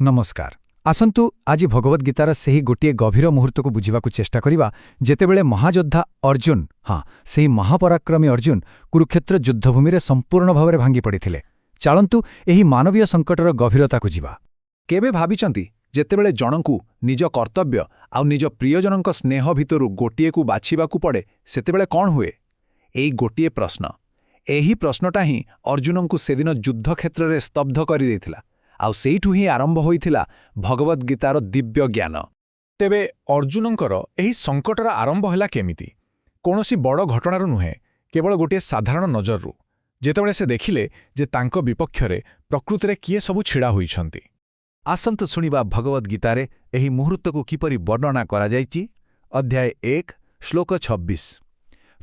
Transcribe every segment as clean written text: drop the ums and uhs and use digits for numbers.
नमस्कार आसंतु आज भगवद गीतार सेही गोटे गभीर मुहूर्त को बुझा चेष्टा करिबा जेतेबेले महायोद्धा अर्जुन सेही महापराक्रमी अर्जुन कुरुक्षेत्र युद्धभूमि रे संपूर्ण भाव भांगी पड़िथिले। चालंतु एही मानवीय संकटर गभीरता को जिबा। केबे भाबिचंती जेतेबेले जनकू निज कर्तव्य आउ निज प्रियजनक स्नेह भितरु गोटिए को बाछिबाकू पड़े सेतेबेले कौन हुए? एई गोटिए प्रश्न। एही प्रश्नटा ही अर्जुनंकू सेदिन युद्ध क्षेत्र रे स्तब्ध करि देथिला। आउ सेइठु ही आरंभ होइथिला भगवद गीतार दिव्य ज्ञान। तेबे अर्जुनंकर एही संकटर आरंभ होला केमिति? कोनोसी बड़ घटनारू नुहे, केवल गोटे साधारण नजररू, जेतेबेले से देखिले जे तांको विपक्षरे प्रकृतिरे किए सबु छिड़ा होइछंती। आसंतु शुणिबा भगवद गीतारे एही मुहूर्तको किपरि वर्णना करा जायछि। अध्याय 1 श्लोक 26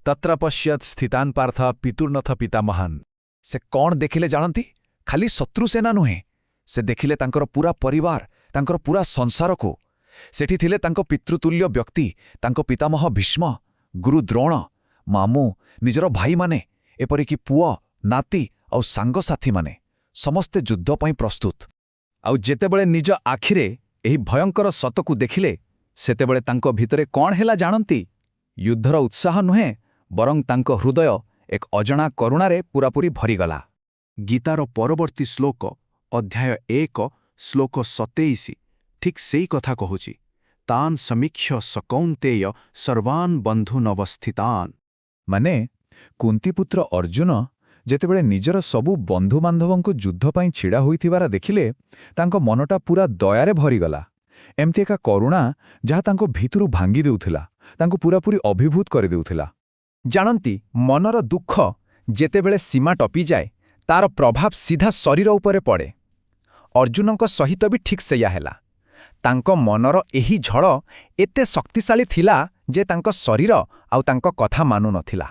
तत्र पश्यत् स्थितान् पार्थ पितुर्नथ पितामहान्। से कौन देखिले जानती? खाली शत्रु सेना नुहे, से देखिले तांकर पूरा परिवार, तांकर पूरा संसार को। सेठी थिले तांको पितृतुल्य व्यक्ति, तांको पितामह भीष्म, गुरु द्रोण, मामू, निजर भाई माने, एपरिकी पुआ, नाती और सांगसाथी माने, समस्ते युद्ध पई प्रस्तुत। आउ जेतेबेले निज आखिरे एही भयंकर सतकू देखिले सेतेबेले तांको भितरे कौन हेला जानती? युद्धर उत्साह नुहे, बरं तांको हृदय एक अजणा करुणारे पूरापूरी भरीगला। गीतार परवर्ती श्लोक अध्याय 1 श्लोक 27 ठीक सेई कथा कहुछि। तान् समीक्ष्य सकौन्तेय सर्वान् बन्धुनवस्थितान्। माने कुंतीपुत्र अर्जुन जेतेबेले निजर सबु बंधुबांधवंको युद्ध पई छिड़ा होइथिबारा देखिले तांको मनटा पूरा दयारे भरीगला। एमती एका करुणा जहा तांको भितरु भांगी देउथिला, तांको पूरापूरी अभिभूत करि देउथिला। जानती मनर दुख जेतेबेले सीमा टपी जाए तार प्रभाव सीधा शरीर उपरे पड़े। अर्जुनंक सहित भी ठीक सेया हेला। तांको मनर एही झड़ एते शक्तिशाली थिला जे तांको शरीर आउ तांको कथा मानु नथिला।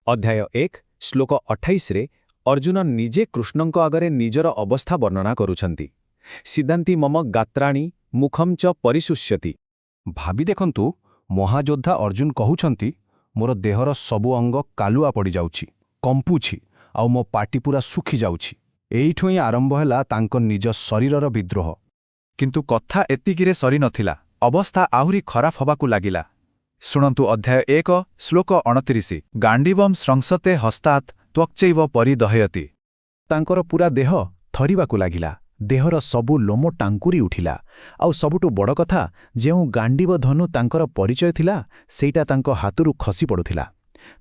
अध्याय 1 श्लोक 28 रे अर्जुन निजे कृष्णंक आगरे निजर अवस्था वर्णना करुछंती। सिद्धांति मम गात्राणि मुखम च परिशुष्यति। भाबी देखंतु महायोद्धा अर्जुन कहउछंती मोर देहर सबु अंग कालुआ पड़ी जाउछि, कंपुछि आउ मो पाटी पूरा सुखी जाउछि। एइठु ही आरंभ ହେଲା तांको निज शरीरर विद्रोह। किंतु कथा एतिकिरे सरी नथिला, अवस्था आहुरी खराब हबाकू लागिला। शुणन्तु अध्याय 1 श्लोक 29 गांडीवम स्रंसते हस्तात् त्वक्चैव परिदहयति। तांकर पूरा देह थरिबाकू लागिला, देहर सबु लोम टांकुरी उठिला। आउ सबुटु बड़ कथा जेउ गांडीव धनु तांकर परिचय थिला सेइटा तांको हातुरु खसी पडुथिला।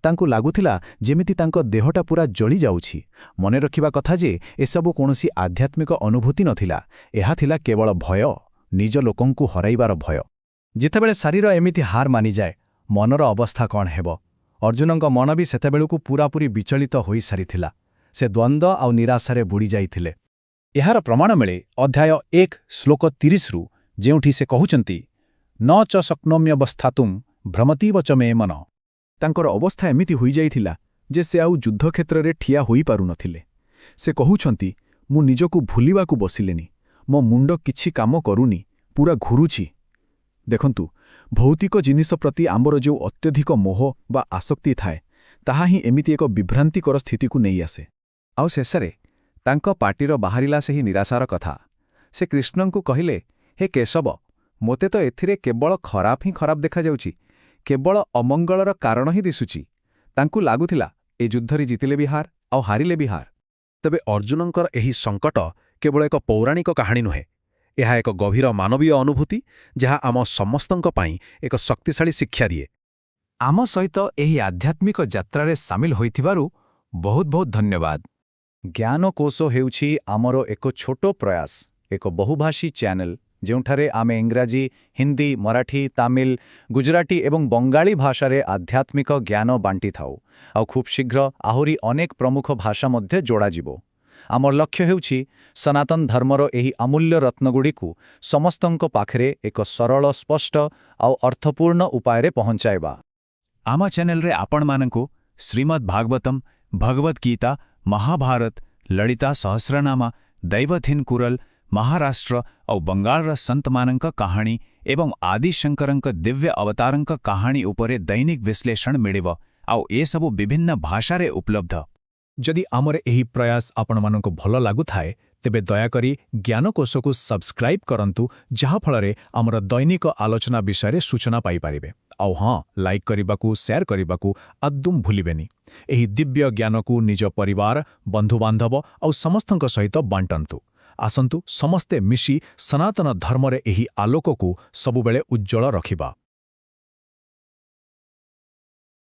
तांकु लागुथिला जेमिति तांको देहटा पूरा जळी जाउछि। मने रखिबा कथा जे एसबु कोनोसी आध्यात्मिक अनुभूति नथिला, एहा थिला केवल भय, निज लोकंकु हराइबार भय। जेतेबेले शरीर एमिति हार मानि जाए मनर अवस्था कौन हेबो? अर्जुनंक मन भी सेतेबेलुकु पूरापूरी विचलित होई सारिथिला। से द्वंद्व आउ निराशारे बुड़ी जाइथिले। एहार प्रमाण मिले अध्याय 1 श्लोक 30 रु, जेउठी से कहउचंती न च शक्नोम्यवस्थातुं भ्रमतीव च मे मन। तांकर अवस्था एमिति होई जाइथिला जे से आउ युद्ध क्षेत्र रे ठिया होई पारु नथिले। से कहउछंती मु निजकु भूलिबाकू बसिलेनी, मो मुंड किछि काम करूनी, पूरा घुरुछि। देखंतु भौतिक जिनिस प्रति आंबर जो अत्यधिक मोह बा आसक्ति थाए ताहा ही एमिति एक विभ्रांतिकर स्थिति को नहीं आसे। आउ शेषरे तांको पार्टीर बाहरिला से ही निराशार कथा। से कृष्णंकु कहिले, हे केशव, मोते तो एथिरे केवल खराब ही खराब देखा जाउछि, केवल अमंगलर कारण ही दिसुची। तांकु लागुथिला ए युद्धरे जितिले बिहार आउ हारिले बिहार। तबे अर्जुनंकर एही संकट केवल एक पौराणिक कहानी नुहे, एहा एक गभीर मानवीय अनुभूति जहा आम समस्तंक पई एक शक्तिशाली शिक्षा दिए। आम सहित एही आध्यात्मिक यात्रारे सामिल होइथिबारु बहुत बहुत धन्यवाद। ज्ञानकोश हेउछि आमर एक छोटो प्रयास, एक बहुभाषी चैनल जेउठारे आमे इंग्राजी, हिंदी, मराठी, तामिल, गुजराती एवं बंगाली भाषारे आध्यात्मिक ज्ञान बांटी थाउ। आउ खूब शीघ्र आहुरी अनेक प्रमुख भाषा मध्ये जोड़ा जिवो। आमर लक्ष्य हेउछि सनातन धर्मर एही अमूल्य रत्नगुड़ीकु समस्तंक पाखरे एक सरल, स्पष्ट आउ अर्थपूर्ण उपायरे पहुंचाइबा। आम चैनल रे आपण मानकु श्रीमद् भागवतम, भगवद गीता, महाभारत, ललिता सहस्रनामा, दैवथिन कुरल, महाराष्ट्र और बंगालर संतमानंक कहानी एवं आदि शंकरंक दिव्य अवतारंक कहानी उपरे दैनिक विश्लेषण मिलिब आउ ए सबु विभिन्न भाषारे उपलब्ध। जदि आमर एही प्रयास आपण मानक भल लागुथाए ତେବେ ଦୟାକରି ଜ୍ଞାନକୋଷକୁ ସବସ୍କ୍ରାଇବ୍ କରନ୍ତୁ, ଯାହାଫଳରେ ଆମର ଦୈନିକ ଆଲୋଚନା ବିଷୟରେ ସୂଚନା ପାଇପାରିବେ। ଆଉ ହଁ, ଲାଇକ୍ କରିବାକୁ, ସେୟାର କରିବାକୁ ଆଦୌ ଭୁଲିବେନି। ଏହି ଦିବ୍ୟ ଜ୍ଞାନକୁ ନିଜ ପରିବାର, ବନ୍ଧୁବାନ୍ଧବ ଆଉ ସମସ୍ତଙ୍କ ସହିତ ବାଣ୍ଟନ୍ତୁ। ଆସନ୍ତୁ ସମସ୍ତେ ମିଶି ସନାତନ ଧର୍ମରେ ଏହି ଆଲୋକକୁ ସବୁବେଳେ ଉଜ୍ଜ୍ୱଳ ରଖିବା।